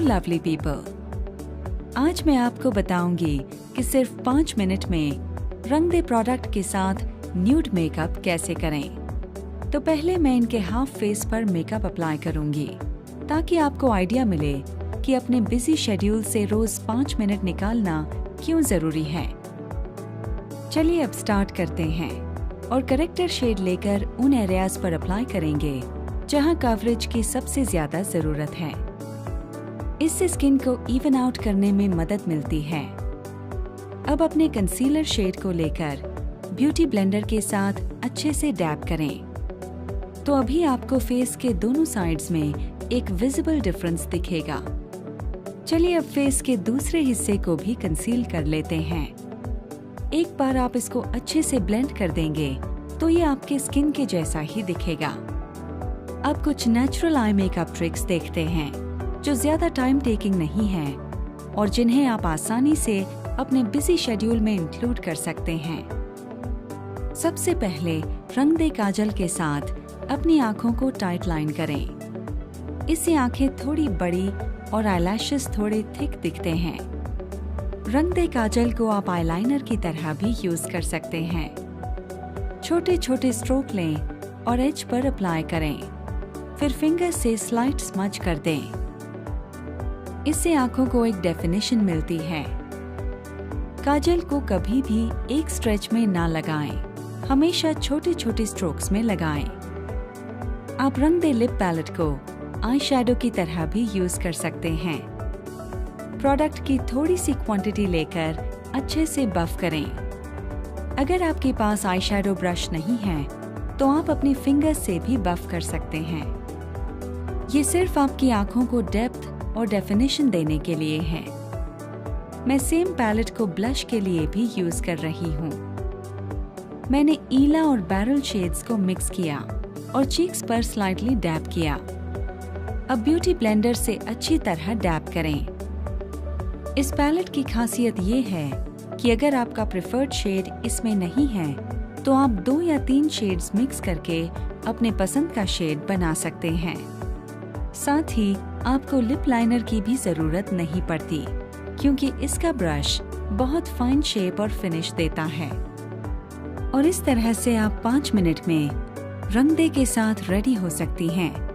Lovely people, आज मैं आपको बताऊंगी कि सिर्फ 5 मिनट में रंग दे प्रोडक्ट के साथ न्यूड मेकअप कैसे करें। तो पहले मैं इनके हाफ फेस पर मेकअप अप्लाई करूंगी ताकि आपको आइडिया मिले कि अपने बिजी शेड्यूल से रोज 5 मिनट निकालना क्यों जरूरी है। चलिए अब स्टार्ट करते हैं और करेक्टर शेड लेकर उन एरियाज पर अप्लाई करेंगे जहां कवरेज की सबसे ज्यादा जरूरत है। इससे स्किन को इवन आउट करने में मदद मिलती है। अब अपने कंसीलर शेड को लेकर ब्यूटी ब्लेंडर के साथ अच्छे से डैब करें तो अभी आपको फेस के दोनों साइड्स में एक विजिबल डिफरेंस दिखेगा। चलिए अब फेस के दूसरे हिस्से को भी कंसील कर लेते हैं। एक बार आप इसको अच्छे से ब्लेंड कर देंगे तो ये आपके स्किन के जैसा ही दिखेगा। अब कुछ नेचुरल आई मेकअप ट्रिक्स देखते हैं जो ज्यादा टाइम टेकिंग नहीं है और जिन्हें आप आसानी से अपने बिजी शेड्यूल में इंक्लूड कर सकते हैं। सबसे पहले रंग दे काजल के साथ अपनी आंखों को टाइट लाइन करें। इससे आंखें थोड़ी बड़ी और आईलैशेस थोड़े थिक दिखते हैं। रंग दे काजल को आप आईलाइनर की तरह भी यूज कर सकते हैं। छोटे छोटे स्ट्रोक लें और एज पर अप्लाई करें, फिर फिंगर से स्लाइट स्मज कर दें। इससे आंखों को एक डेफिनेशन मिलती है। काजल को कभी भी एक स्ट्रेच में ना लगाएं, हमेशा छोटे छोटे स्ट्रोक्स में लगाएं। आप रंग दे लिप पैलेट को आई शैडो की तरह भी यूज कर सकते हैं। प्रोडक्ट की थोड़ी सी क्वांटिटी लेकर अच्छे से बफ करें। अगर आपके पास आई शैडो ब्रश नहीं है तो आप अपनी फिंगर्स से भी बफ कर सकते हैं। ये सिर्फ आपकी आंखों को डेप्थ और डेफिनेशन देने के लिए है। मैं सेम पैलेट को ब्लश के लिए भी यूज कर रही हूँ। मैंने ईला और बैरल शेड्स को मिक्स किया और चीक्स पर स्लाइटली डैब किया। अब ब्यूटी ब्लेंडर से अच्छी तरह डैब करें। इस पैलेट की खासियत ये है कि अगर आपका प्रेफर्ड शेड इसमें नहीं है तो आप 2 या 3 शेड्स मिक्स करके अपने पसंद का शेड बना सकते हैं। साथ ही आपको लिप लाइनर की भी जरूरत नहीं पड़ती क्योंकि इसका ब्रश बहुत फाइन शेप और फिनिश देता है। और इस तरह से आप 5 मिनट में रंग दे के साथ रेडी हो सकती हैं।